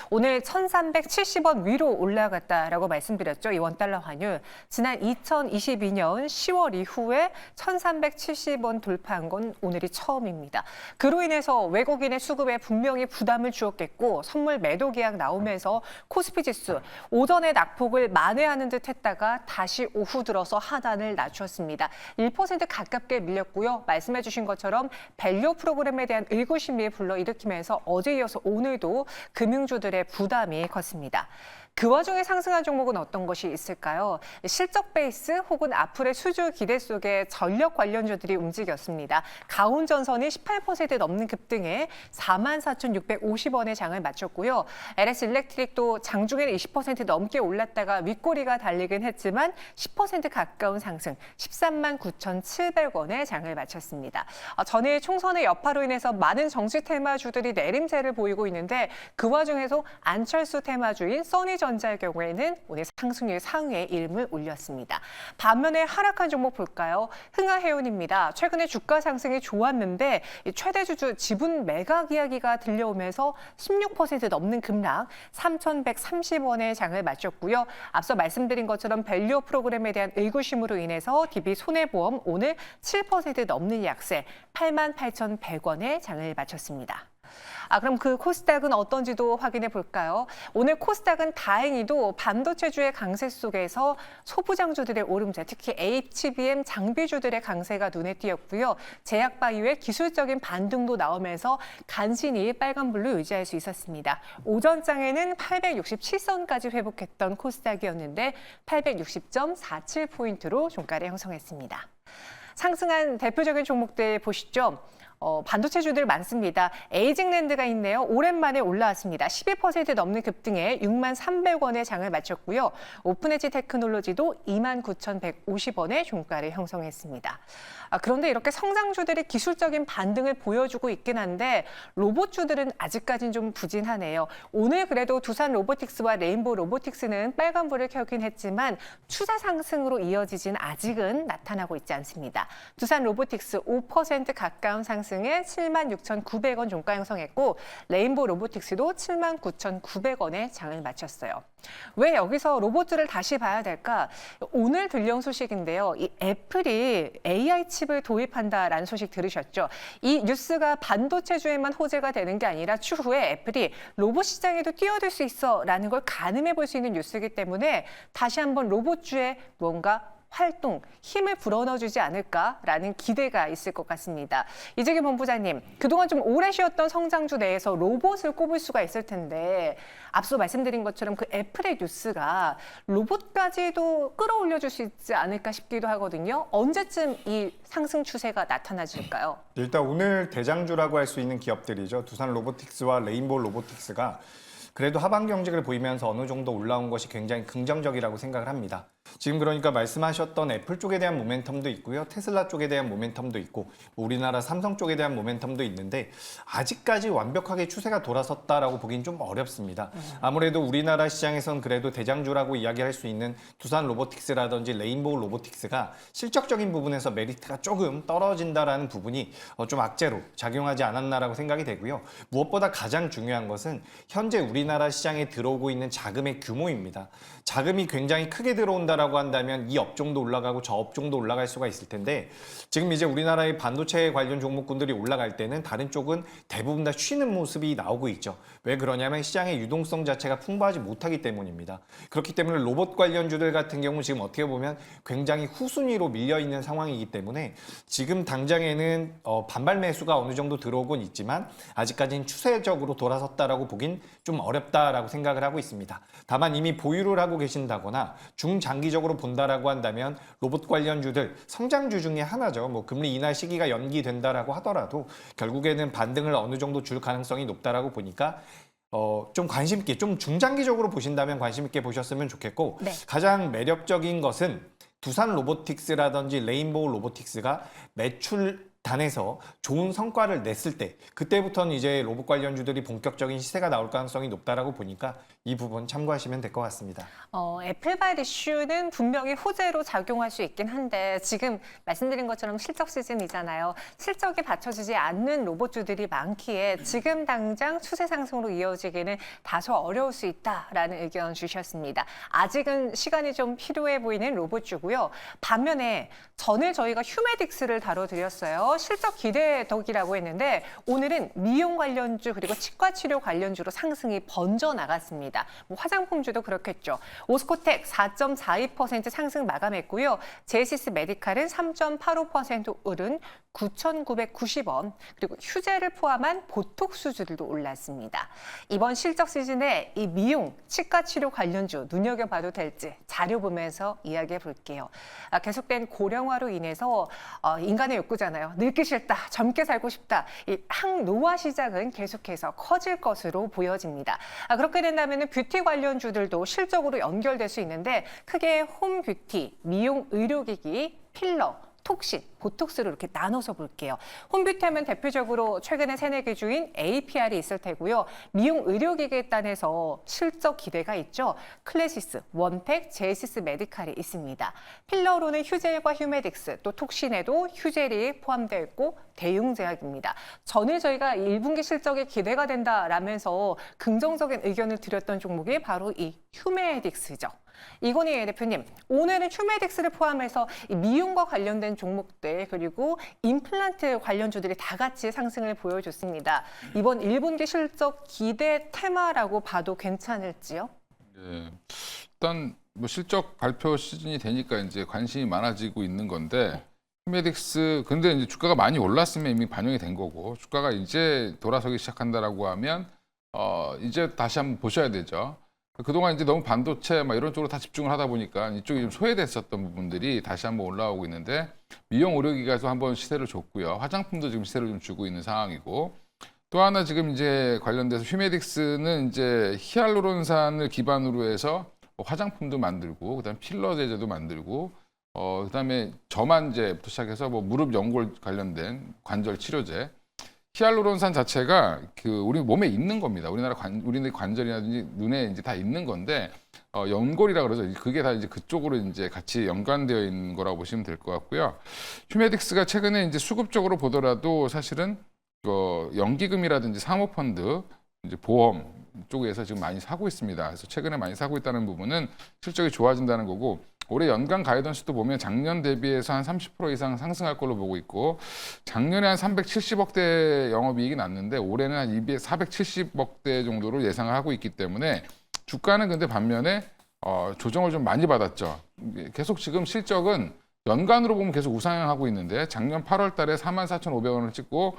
오늘 1,370원 위로 올라갔다라고 말씀드렸죠. 이 원달러 환율. 지난 2022년 10월 이후에 1,370원 돌파한 건 오늘이 처음입니다. 그로 인해서 외국인의 수급에 분명히 부담을 주었겠고 선물 매도 계약 나오면서 코스피 지수 오전에 낙폭을 만회하는 듯 했다가 다시 오후 들어서 하단을 낮췄습니다. 1% 가깝게 밀렸고요. 말씀해 주신 것처럼 밸류 프로그램에 대한 의구심이 불러일으키면서 어제 이어서 오늘도 금융주들의 부담이 컸습니다. 그 와중에 상승한 종목은 어떤 것이 있을까요? 실적 베이스 혹은 앞으로의 수주 기대 속에 전력 관련주들이 움직였습니다. 가온전선이 18% 넘는 급등에 44,650원의 장을 마쳤고요. LS 일렉트릭도 장중에는 20% 넘게 올랐다가 윗꼬리가 달리긴 했지만 10% 가까운 상승, 139,700원의 장을 마쳤습니다. 전일 총선의 여파로 인해서 많은 정치 테마주들이 내림세를 보이고 있는데 그 와중에서 안철수 테마주인 써니전자의 경우에는 오늘 상승률 상위에 이름을 올렸습니다. 반면에 하락한 종목 볼까요? 흥하해운입니다. 최근에 주가 상승이 좋았는데 최대 주주 지분 매각 이야기가 들려오면서 16% 넘는 급락, 3,130원의 장을 마쳤고요. 앞서 말씀드린 것처럼 밸류 프로그램에 대한 의구심으로 인해서 DB 손해보험 오늘 7% 넘는 약세, 88,100원의 장을 마쳤습니다. 그럼 그 코스닥은 어떤지도 확인해 볼까요? 오늘 코스닥은 다행히도 반도체주의 강세 속에서 소부장주들의 오름세, 특히 HBM 장비주들의 강세가 눈에 띄었고요. 제약바이오의 기술적인 반등도 나오면서 간신히 빨간불로 유지할 수 있었습니다. 오전장에는 867선까지 회복했던 코스닥이었는데 860.47포인트로 종가를 형성했습니다. 상승한 대표적인 종목들 보시죠. 반도체주들 많습니다. 에이징랜드가 있네요. 오랜만에 올라왔습니다. 12% 넘는 급등에 63,300원의 장을 마쳤고요. 오픈엣지 테크놀로지도 29,150원의 종가를 형성했습니다. 그런데 이렇게 성장주들이 기술적인 반등을 보여주고 있긴 한데 로봇주들은 아직까지는 좀 부진하네요. 오늘 그래도 두산 로보틱스와 레인보우 로보틱스는 빨간불을 켜긴 했지만 추세 상승으로 이어지진 아직은 나타나고 있지 않습니다. 두산 로보틱스 5% 가까운 상승에 76,900원 종가 형성했고 레인보우 로보틱스도 79,900원에 장을 마쳤어요. 왜 여기서 로봇들을 다시 봐야 될까? 오늘 들려온 소식인데요. 이 애플이 AI 칩을 도입한다라는 소식 들으셨죠? 이 뉴스가 반도체주에만 호재가 되는 게 아니라 추후에 애플이 로봇 시장에도 뛰어들 수 있어라는 걸 가늠해 볼 수 있는 뉴스이기 때문에 다시 한번 로봇주에 뭔가 활동, 힘을 불어넣어주지 않을까라는 기대가 있을 것 같습니다. 이재규 본부장님, 그동안 좀 오래 쉬었던 성장주 내에서 로봇을 꼽을 수가 있을 텐데 앞서 말씀드린 것처럼 그 애플의 뉴스가 로봇까지도 끌어올려줄 수 있지 않을까 싶기도 하거든요. 언제쯤 이 상승 추세가 나타나질까요? 일단 오늘 대장주라고 할 수 있는 기업들이죠. 두산 로보틱스와 레인보우 로보틱스가 그래도 하반 경직을 보이면서 어느 정도 올라온 것이 굉장히 긍정적이라고 생각을 합니다. 지금 그러니까 말씀하셨던 애플 쪽에 대한 모멘텀도 있고요. 테슬라 쪽에 대한 모멘텀도 있고 우리나라 삼성 쪽에 대한 모멘텀도 있는데 아직까지 완벽하게 추세가 돌아섰다라고 보긴 좀 어렵습니다. 아무래도 우리나라 시장에선 그래도 대장주라고 이야기할 수 있는 두산 로보틱스라든지 레인보우 로보틱스가 실적적인 부분에서 메리트가 조금 떨어진다라는 부분이 좀 악재로 작용하지 않았나라고 생각이 되고요. 무엇보다 가장 중요한 것은 현재 우리나라 시장에 들어오고 있는 자금의 규모입니다. 자금이 굉장히 크게 들어온다라고 한다면 이 업종도 올라가고 저 업종도 올라갈 수가 있을 텐데 지금 이제 우리나라의 반도체 관련 종목군들이 올라갈 때는 다른 쪽은 대부분 다 쉬는 모습이 나오고 있죠. 왜 그러냐면 시장의 유동성 자체가 풍부하지 못하기 때문입니다. 그렇기 때문에 로봇 관련주들 같은 경우 지금 어떻게 보면 굉장히 후순위로 밀려있는 상황이기 때문에 지금 당장에는 반발 매수가 어느 정도 들어오곤 있지만 아직까지는 추세적으로 돌아섰다라고 보긴 좀 어렵다라고 생각을 하고 있습니다. 다만 이미 보유를 하고 계신다거나 중장기적으로 본다라고 한다면 로봇 관련주들 성장주 중에 하나죠. 뭐 금리 인하 시기가 연기된다라고 하더라도 결국에는 반등을 어느 정도 줄 가능성이 높다라고 보니까 좀 관심 있게 좀 중장기적으로 보신다면 관심 있게 보셨으면 좋겠고 네. 가장 매력적인 것은 두산 로보틱스라든지 레인보우 로보틱스가 매출 단에서 좋은 성과를 냈을 때 그때부터는 이제 로봇 관련주들이 본격적인 시세가 나올 가능성이 높다라고 보니까 이 부분 참고하시면 될 것 같습니다. 애플발 이슈는 분명히 호재로 작용할 수 있긴 한데 지금 말씀드린 것처럼 실적 시즌이잖아요. 실적이 받쳐주지 않는 로봇주들이 많기에 지금 당장 추세 상승으로 이어지기는 다소 어려울 수 있다라는 의견 주셨습니다. 아직은 시간이 좀 필요해 보이는 로봇주고요. 반면에 전에 저희가 휴메딕스를 다뤄드렸어요. 실적 기대덕이라고 했는데 오늘은 미용 관련주 그리고 치과 치료 관련주로 상승이 번져 나갔습니다. 뭐 화장품주도 그렇겠죠. 오스코텍 4.42% 상승 마감했고요. 제시스 메디칼은 3.85% 오른 9,990원, 그리고 휴재를 포함한 보톡스주들도 올랐습니다. 이번 실적 시즌에 이 미용, 치과 치료 관련주 눈여겨봐도 될지 자료 보면서 이야기해 볼게요. 계속된 고령화로 인해서 인간의 욕구잖아요. 늙기 싫다, 젊게 살고 싶다. 이 항노화 시장은 계속해서 커질 것으로 보여집니다. 그렇게 된다면 뷰티 관련주들도 실적으로 연결될 수 있는데 크게 홈뷰티, 미용 의료기기, 필러, 톡신, 보톡스로 이렇게 나눠서 볼게요. 홈뷰티 하면 대표적으로 최근에 새내기 주인 APR이 있을 테고요. 미용 의료기기 단에서 실적 기대가 있죠. 클래시스, 원팩, 제이시스 메디칼이 있습니다. 필러로는 휴젤과 휴메딕스, 또 톡신에도 휴젤이 포함되어 있고 대웅제약입니다. 전에 저희가 1분기 실적이 기대가 된다라면서 긍정적인 의견을 드렸던 종목이 바로 이 휴메딕스죠. 이건희 대표님, 오늘은 휴메딕스를 포함해서 이 미용과 관련된 종목들 그리고 임플란트 관련주들이 다 같이 상승을 보여줬습니다. 이번 1분기 실적 기대 테마라고 봐도 괜찮을지요? 네, 일단 뭐 실적 발표 시즌이 되니까 이제 관심이 많아지고 있는 건데 휴메딕스 근데 이제 주가가 많이 올랐으면 이미 반영이 된 거고 주가가 이제 돌아서기 시작한다라고 하면 이제 다시 한번 보셔야 되죠. 그동안 이제 너무 반도체 막 이런 쪽으로 다 집중을 하다 보니까 이쪽이 좀 소외됐었던 부분들이 다시 한번 올라오고 있는데 미용 의료기가에서 한번 시세를 줬고요. 화장품도 지금 시세를 좀 주고 있는 상황이고 또 하나 지금 이제 관련돼서 휴메딕스는 이제 히알루론산을 기반으로 해서 화장품도 만들고 그다음에 필러 제제도 만들고 그다음에 저만제부터 시작해서 뭐 무릎 연골 관련된 관절 치료제 히알루론산 자체가 우리 몸에 있는 겁니다. 우리나라 관절이라든지 눈에 이제 다 있는 건데 연골이라 그러죠. 그게 다 이제 그쪽으로 이제 같이 연관되어 있는 거라고 보시면 될 것 같고요. 휴메딕스가 최근에 이제 수급적으로 보더라도 사실은 연기금이라든지 사모펀드, 이제 보험 쪽에서 지금 많이 사고 있습니다. 그래서 최근에 많이 사고 있다는 부분은 실적이 좋아진다는 거고. 올해 연간 가이던스도 보면 작년 대비해서 한 30% 이상 상승할 걸로 보고 있고 작년에 한 370억대 영업이익이 났는데 올해는 한 470억대 정도로 예상을 하고 있기 때문에 주가는 근데 반면에 조정을 좀 많이 받았죠. 계속 지금 실적은 연간으로 보면 계속 우상향하고 있는데 작년 8월 달에 44,500원을 찍고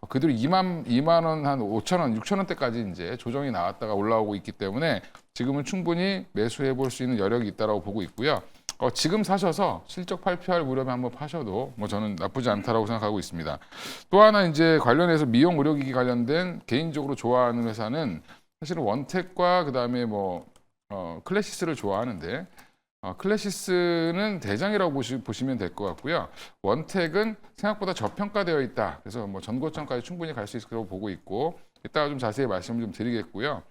그대로 2만 원, 한 5천 원, 6천 원대까지 이제 조정이 나왔다가 올라오고 있기 때문에 지금은 충분히 매수해 볼 수 있는 여력이 있다라고 보고 있고요. 지금 사셔서 실적 발표할 무렵에 한번 파셔도 뭐 저는 나쁘지 않다라고 생각하고 있습니다. 또 하나 이제 관련해서 미용 의료기기 관련된 개인적으로 좋아하는 회사는 사실은 원텍과 그다음에 클래시스를 좋아하는데 클래시스는 대장이라고 보시면 될 것 같고요. 원텍은 생각보다 저평가되어 있다. 그래서 뭐 전고점까지 충분히 갈 수 있을 거라고 보고 있고 이따가 좀 자세히 말씀을 좀 드리겠고요.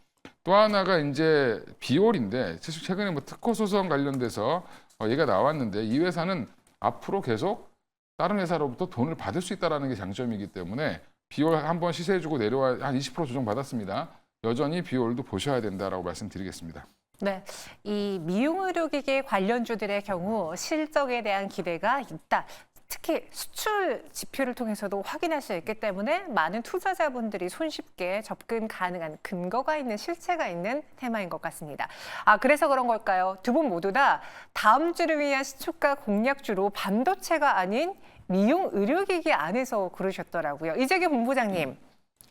또 하나가 이제 비올인데 최근에 뭐 특허 소송 관련돼서 얘가 나왔는데 이 회사는 앞으로 계속 다른 회사로부터 돈을 받을 수 있다는 게 장점이기 때문에 비올 한번 시세해주고 내려와 한 20% 조정 받았습니다. 여전히 비올도 보셔야 된다라고 말씀드리겠습니다. 네, 이 미용 의료기기 관련주들의 경우 실적에 대한 기대가 있다. 특히 수출 지표를 통해서도 확인할 수 있기 때문에 많은 투자자분들이 손쉽게 접근 가능한 근거가 있는 실체가 있는 테마인 것 같습니다. 그래서 그런 걸까요? 두 분 모두 다 다음 주를 위한 시초가 공략주로 반도체가 아닌 미용 의료기기 안에서 고르셨더라고요. 이재규 본부장님,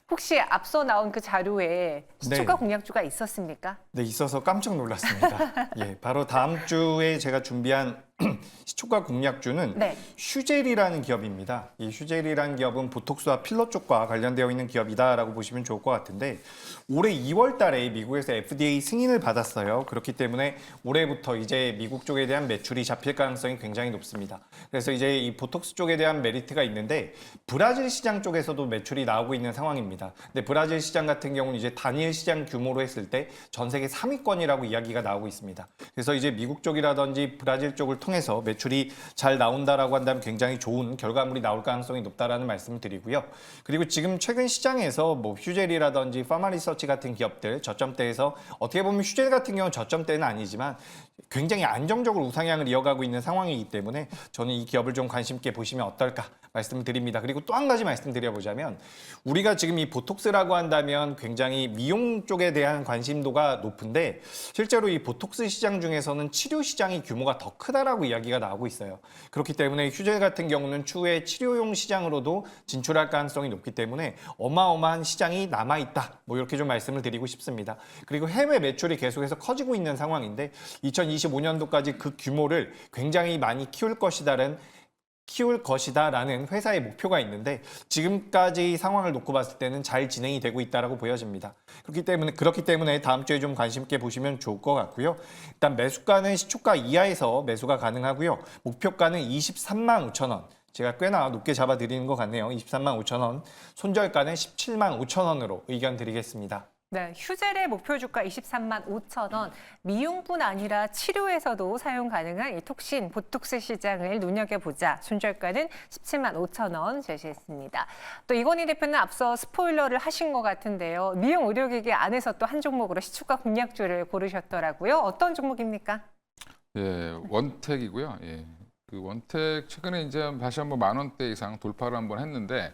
혹시 앞서 나온 그 자료에 시초가 공략주가 있었습니까? 네, 있어서 깜짝 놀랐습니다. 예, 바로 다음 주에 제가 준비한 시초가 공략주는 네. 휴젤이라는 기업입니다. 이 휴젤이라는 기업은 보톡스와 필러 쪽과 관련되어 있는 기업이다라고 보시면 좋을 것 같은데 올해 2월 달에 미국에서 FDA 승인을 받았어요. 그렇기 때문에 올해부터 이제 미국 쪽에 대한 매출이 잡힐 가능성이 굉장히 높습니다. 그래서 이제 이 보톡스 쪽에 대한 메리트가 있는데 브라질 시장 쪽에서도 매출이 나오고 있는 상황입니다. 근데 브라질 시장 같은 경우는 이제 단일 시장 규모로 했을 때 전 세계 3위권이라고 이야기가 나오고 있습니다. 그래서 이제 미국 쪽이라든지 브라질 쪽을 통해서 매출이 잘 나온다라고 한다면 굉장히 좋은 결과물이 나올 가능성이 높다라는 말씀을 드리고요. 그리고 지금 최근 시장에서 뭐 휴젤이라든지 파마리서치 같은 기업들 저점대에서 어떻게 보면 휴젤 같은 경우는 저점대는 아니지만 굉장히 안정적으로 우상향을 이어가고 있는 상황이기 때문에 저는 이 기업을 좀 관심 있게 보시면 어떨까 말씀을 드립니다. 그리고 또 한 가지 말씀드려보자면 우리가 지금 이 보톡스라고 한다면 굉장히 미용 쪽에 대한 관심도가 높은데 실제로 이 보톡스 시장 중에서는 치료 시장이 규모가 더 크다라고 이야기가 나오고 있어요. 그렇기 때문에 휴젤 같은 경우는 추후에 치료용 시장으로도 진출할 가능성이 높기 때문에 어마어마한 시장이 남아있다. 뭐 이렇게 좀 말씀을 드리고 싶습니다. 그리고 해외 매출이 계속해서 커지고 있는 상황인데 2025년도까지 그 규모를 굉장히 많이 키울 것이다라는 회사의 목표가 있는데 지금까지 상황을 놓고 봤을 때는 잘 진행이 되고 있다라고 보여집니다. 그렇기 때문에 다음 주에 좀 관심 있게 보시면 좋을 것 같고요. 일단 매수가는 시초가 이하에서 매수가 가능하고요. 목표가는 23만 5천 원. 제가 꽤나 높게 잡아드리는 것 같네요. 23만 5천 원. 손절가는 17만 5천 원으로 의견 드리겠습니다. 네, 휴젤의 목표 주가 23만 5천 원. 미용뿐 아니라 치료에서도 사용 가능한 이 톡신, 보톡스 시장을 눈여겨보자. 손절가는 17만 5천 원 제시했습니다. 또 이건희 대표는 앞서 스포일러를 하신 것 같은데요. 미용 의료기기 안에서 또 한 종목으로 시초가 공략주를 고르셨더라고요. 어떤 종목입니까? 예, 원택이고요. 예. 그 원택 최근에 이제 다시 한번 10,000원대 이상 돌파를 한번 했는데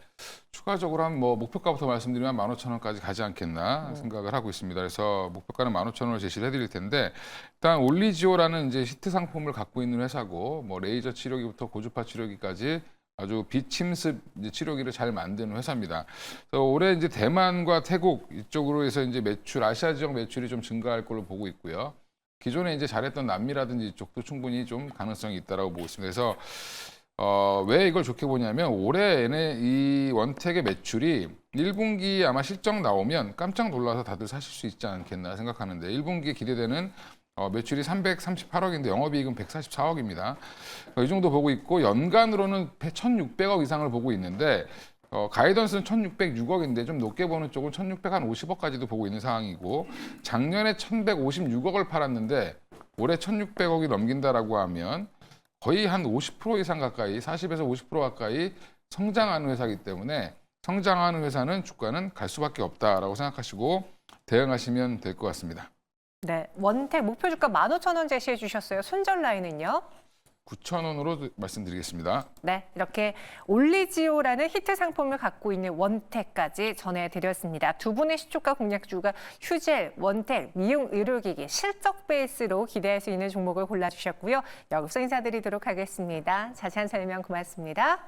추가적으로 한 뭐 목표가부터 말씀드리면 15,000원까지 가지 않겠나 생각을 하고 있습니다. 그래서 목표가는 15,000원을 제시를 해드릴 텐데 일단 올리지오라는 이제 히트 상품을 갖고 있는 회사고 뭐 레이저 치료기부터 고주파 치료기까지 아주 비침습 치료기를 잘 만드는 회사입니다. 그래서 올해 이제 대만과 태국 이쪽으로 해서 이제 매출 아시아 지역 매출이 좀 증가할 걸로 보고 있고요. 기존에 이제 잘했던 남미라든지 이쪽도 충분히 좀 가능성이 있다라고 보고 있습니다. 그래서 왜 이걸 좋게 보냐면 올해 이 원택의 매출이 1분기 아마 실적 나오면 깜짝 놀라서 다들 사실 수 있지 않겠나 생각하는데 1분기에 기대되는 매출이 338억인데 영업이익은 144억입니다. 이 정도 보고 있고 연간으로는 1,600억 이상을 보고 있는데 가이던스는 1,606억인데 좀 높게 보는 쪽은 1,650억까지도 보고 있는 상황이고 작년에 1,156억을 팔았는데 올해 1,600억이 넘긴다라고 하면 거의 한 50% 이상 가까이 40에서 50% 가까이 성장하는 회사이기 때문에 성장하는 회사는 주가는 갈 수밖에 없다라고 생각하시고 대응하시면 될 것 같습니다. 네, 원택 목표 주가 15,000원 제시해 주셨어요. 손절 라인은요? 9,000원으로 말씀드리겠습니다. 네, 이렇게 올리지오라는 히트 상품을 갖고 있는 원택까지 전해드렸습니다. 두 분의 시초가 공략주가 휴젤, 원택, 미용 의료기기, 실적 베이스로 기대할 수 있는 종목을 골라주셨고요. 여기서 인사드리도록 하겠습니다. 자세한 설명 고맙습니다.